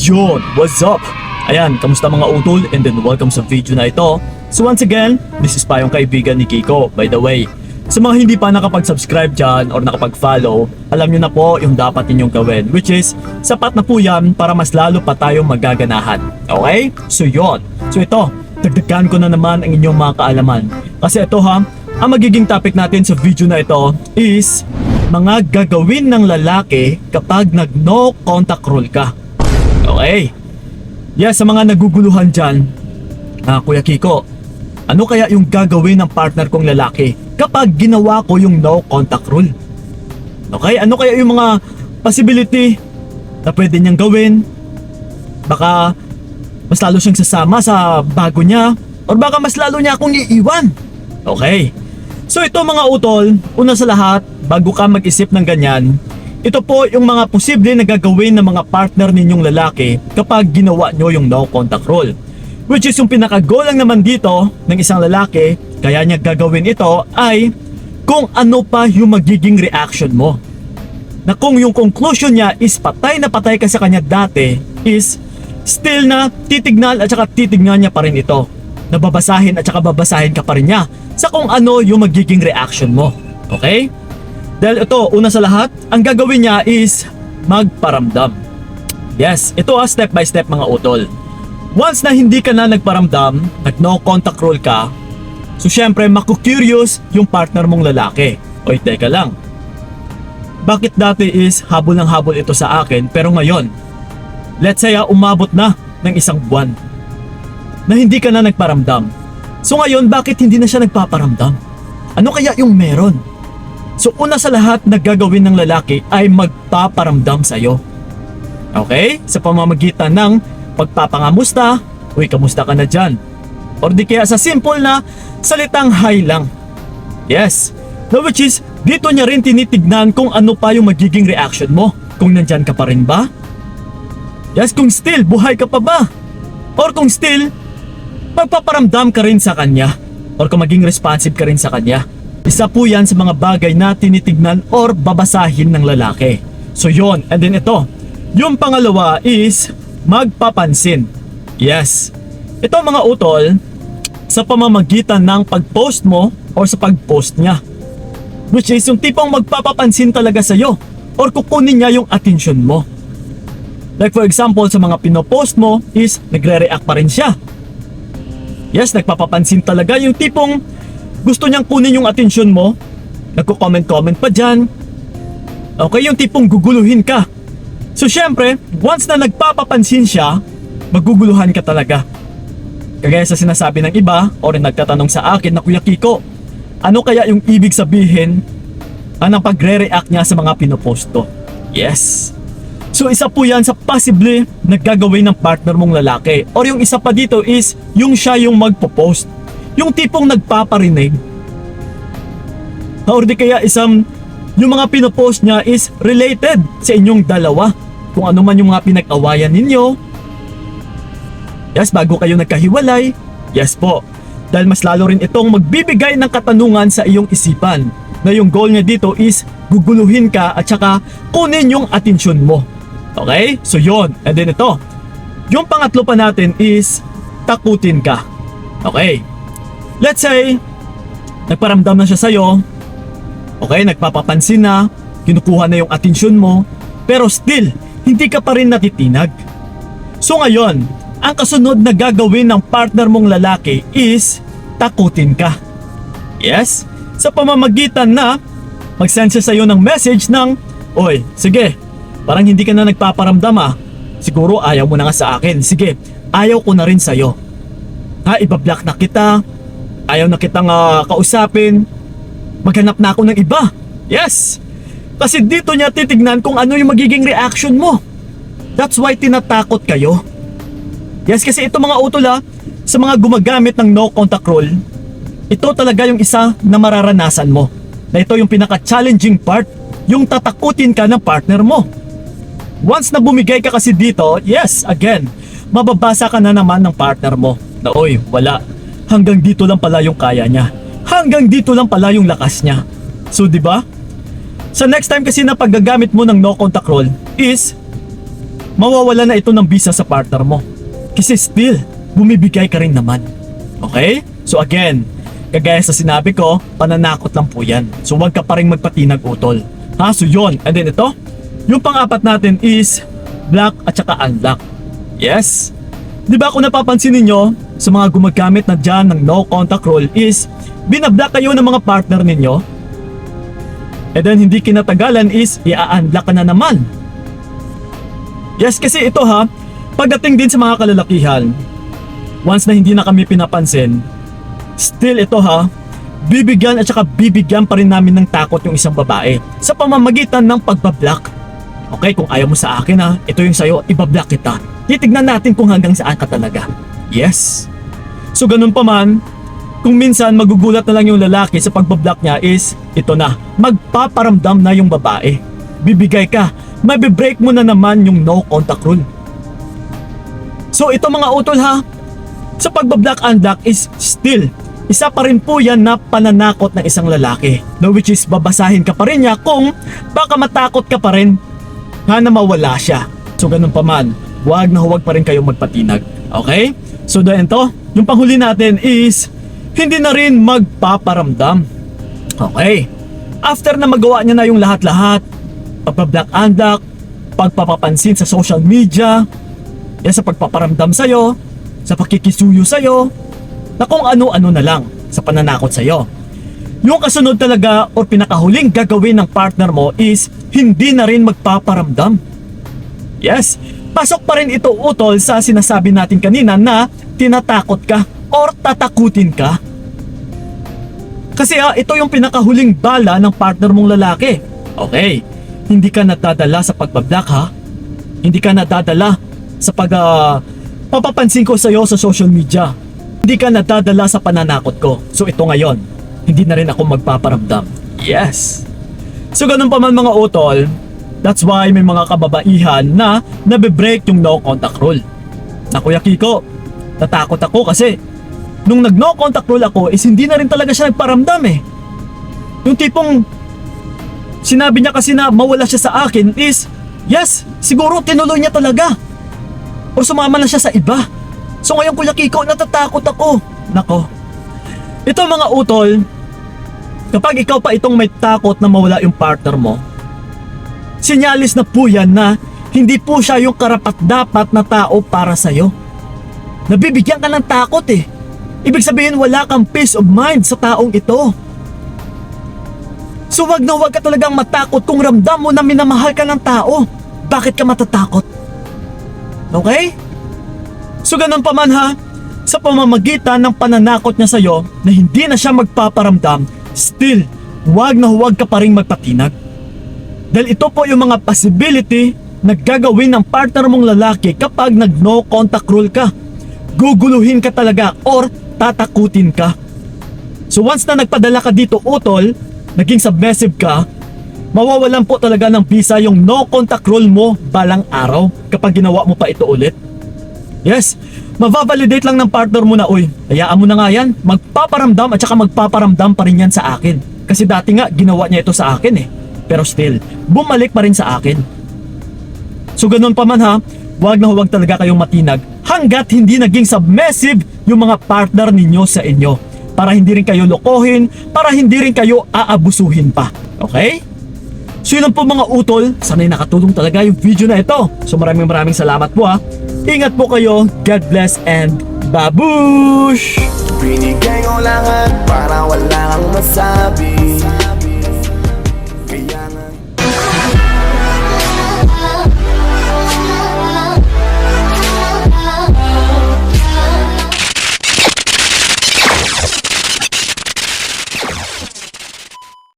Yun, what's up? Ayan, kamusta mga utol, and then welcome sa video na ito. So once again, this is pa yung kaibigan ni Kiko. By the way, sa mga hindi pa nakapag-subscribe dyan or nakapag-follow, alam nyo na po yung dapat ninyong gawin, which is sapat na po yan para mas lalo pa tayong magaganahan. Okay? So yun. So ito, dagdagan ko na naman ang inyong mga kaalaman. Kasi ito ha, ang magiging topic natin sa video na ito is mga gagawin ng lalaki kapag nag-no contact rule ka. Okay? Yes, sa mga naguguluhan dyan, Kuya Kiko, ano kaya yung gagawin ng partner kong lalaki kapag ginawa ko yung no contact rule? Okay, ano kaya yung mga possibility na pwede niyang gawin? Baka mas lalo siyang sasama sa bago niya, or baka mas lalo niya akong iiwan. Okay, so ito mga utol, una sa lahat, bago ka mag-isip ng ganyan, ito po yung mga posible na gagawin ng mga partner ninyong lalaki kapag ginawa nyo yung no contact rule. Which is yung pinaka-goal lang naman dito ng isang lalaki, kaya niya gagawin ito ay kung ano pa yung magiging reaction mo. Na kung yung conclusion niya is patay na patay ka sa kanya dati, is still na titignan at saka titignan niya pa rin ito. Nababasahin at saka babasahin ka pa rin niya sa kung ano yung magiging reaction mo. Okay? Dahil ito, una sa lahat, ang gagawin niya is magparamdam. Yes, ito step by step mga utol. Once na hindi ka na nagparamdam, nag-no contact rule ka, so syempre maku-curious yung partner mong lalaki. Oy, teka lang. Bakit dati is habol ng habol ito sa akin, pero ngayon, let's say umabot na ng isang buwan na hindi ka na nagparamdam. So ngayon, bakit hindi na siya nagpaparamdam? Ano kaya yung meron? So una sa lahat na gagawin ng lalaki ay magpaparamdam sa'yo. Okay? Sa pamamagitan ng pagpapangamusta, uy, kamusta ka na dyan? Or di kaya sa simple na salitang hi lang. Yes. Now which is, dito niya rin tinitignan kung ano pa yung magiging reaction mo. Kung nandyan ka pa rin ba? Yes, kung still, buhay ka pa ba? Or kung still, magpaparamdam ka rin sa kanya. Or kung maging responsive ka rin sa kanya. Isa po yan sa mga bagay na tinitignan or babasahin ng lalaki. So yon, and then ito. Yung pangalawa is magpapansin. Yes. Ito mga utol, sa pamamagitan ng pag-post mo or sa pag-post niya. Which is yung tipong magpapapansin talaga sa'yo or kukunin niya yung attention mo. Like for example, sa mga pinopost mo is nagre-react pa rin siya. Yes, nagpapapansin talaga yung tipong gusto niyang kunin yung atensyon mo, nagko-comment-comment pa dyan. Okay, yung tipong guguluhin ka. So syempre, once na nagpapapansin siya, maguguluhan ka talaga. Kagaya sa sinasabi ng iba, o rin nagtatanong sa akin na Kuya Kiko, ano kaya yung ibig sabihin ng pagre-react niya sa mga pinopost to? Yes. So isa po yan sa possible na gagawin ng partner mong lalaki. Or yung isa pa dito is, yung siya yung magpo-post. Yung tipong nagpaparinig. Or di kaya yung mga pinopost niya is related sa inyong dalawa. Kung ano man yung mga pinag-awayan ninyo. Yes, bago kayo nagkahiwalay. Yes po. Dahil mas lalo rin itong magbibigay ng katanungan sa iyong isipan. Na yung goal niya dito is guguluhin ka at saka kunin yung atensyon mo. Okay? So yon. And then ito. Yung pangatlo pa natin is takutin ka. Okay? Let's say, nagparamdam na siya sa'yo. Okay, nagpapapansin na, kinukuha na yung atensyon mo, pero still, hindi ka pa rin natitinag. So ngayon, ang kasunod na gagawin ng partner mong lalaki is takutin ka. Yes, sa pamamagitan na mag-send siya sa'yo ng message ng, oy, sige, parang hindi ka na nagpaparamdam siguro ayaw mo na nga sa akin, sige, ayaw ko na rin sa'yo. Ibablock na kita, ayaw na kitang kausapin, maghanap na ako ng iba. Yes! Kasi dito niya titignan kung ano yung magiging reaction mo. That's why tinatakot kayo. Yes, kasi ito mga utol sa mga gumagamit ng no contact rule, ito talaga yung isa na mararanasan mo. Na ito yung pinaka-challenging part, yung tatakutin ka ng partner mo. Once na bumigay ka kasi dito, yes, again, mababasa ka na naman ng partner mo. Na oy, wala. Hanggang dito lang pala yung kaya niya. Hanggang dito lang pala yung lakas niya. So, di ba? Sa next time kasi na paggagamit mo ng no contact rule is mawawala na ito ng bisa sa partner mo. Kasi still, bumibigay ka rin naman. Okay? So again, kagaya sa sinabi ko, pananakot lang po yan. So huwag ka pa rin magpatinag utol. Ha? So yun. And then ito, yung pang-apat natin is block at saka unblock. Yes? Di ba kung napapansin ninyo, sa mga gumagamit na dyan ng no contact rule is binablock kayo ng mga partner ninyo. And then hindi kinatagalan is i-unblock ka na naman. Yes, kasi ito ha, pagdating din sa mga kalalakihan, once na hindi na kami pinapansin, still ito ha, bibigyan at saka bibigyan pa rin namin ng takot yung isang babae sa pamamagitan ng pagbablock. Okay, kung ayaw mo sa akin ha, ito yung sayo, ibablock kita. Titignan natin kung hanggang saan ka talaga. Yes. So ganun pa man, kung minsan magugulat na lang yung lalaki sa pagbablock niya is, ito na, magpaparamdam na yung babae. Bibigay ka, mabibreak mo na naman yung no contact rule. So ito mga utol ha, sa pagbablock unblock is still, isa pa rin po yan na pananakot ng isang lalaki. No, which is babasahin ka pa rin niya kung baka matakot ka pa rin na mawala siya. So ganun pa man, huwag na huwag pa rin kayong magpatinag. Okay? So dahil ito, yung panghuli natin is hindi na rin magpaparamdam. Okay? After na magawa niya na yung lahat-lahat, pagpa-block unblock, pagpapapansin sa social media, yan sa pagpaparamdam sa'yo, sa pakikisuyo sa'yo, na kung ano-ano na lang sa pananakot sa'yo. Yung kasunod talaga o pinakahuling gagawin ng partner mo is hindi na rin magpaparamdam. Yes, pasok pa rin ito utol sa sinasabi natin kanina na tinatakot ka or tatakutin ka. Kasi ito yung pinakahuling bala ng partner mong lalaki. Okay, hindi ka nadadala sa pagbablock ha. Hindi ka nadadala sa papapansin ko sa'yo sa social media. Hindi ka nadadala sa pananakot ko. So ito ngayon, hindi na rin ako magpaparamdam. Yes. So ganun pa man mga utol, that's why may mga kababaihan na nabibreak yung no contact rule. Na Kuya Kiko, natakot ako kasi nung nag no contact rule ako is hindi na rin talaga siya nagparamdam eh. Yung tipong sinabi niya kasi na mawala siya sa akin is yes, siguro tinuloy niya talaga. O sumama na siya sa iba. So ngayon Kuya Kiko, natatakot ako. Nako. Ito mga utol, kapag ikaw pa itong may takot na mawala yung partner mo, sinyalis na po yan na hindi po siya yung karapat-dapat na tao para sa'yo. Nabibigyan ka ng takot eh. Ibig sabihin wala kang peace of mind sa taong ito. So wag na wag ka talagang matakot kung ramdam mo na minamahal ka ng tao. Bakit ka matatakot? Okay? So ganun pa man ha, sa pamamagitan ng pananakot niya sa'yo na hindi na siya magpaparamdam, still, huwag na huwag ka pa rin magpatinag. Dahil ito po yung mga possibility na gagawin ng partner mong lalaki kapag nag-no contact rule ka. Guguluhin ka talaga or tatakutin ka. So once na nagpadala ka dito utol, naging submissive ka, mawawalan po talaga ng bisa yung no contact rule mo balang araw kapag ginawa mo pa ito ulit. Yes, mababalidate lang ng partner mo na, uy, hayaan mo na nga yan, magpaparamdam at saka magpaparamdam pa rin yan sa akin. Kasi dati nga, ginawa niya ito sa akin eh. Pero still, bumalik pa rin sa akin. So ganun pa man ha, huwag na huwag talaga kayong matinag hanggat hindi naging submissive yung mga partner ninyo sa inyo. Para hindi rin kayo lokohin, para hindi rin kayo aabusuhin pa. Okay? So yun lang po mga utol, sana'y nakatulong talaga yung video na ito. So maraming salamat po ha. Ingat po kayo, God bless and babush! Binigay ko lahat para wala kang masabi.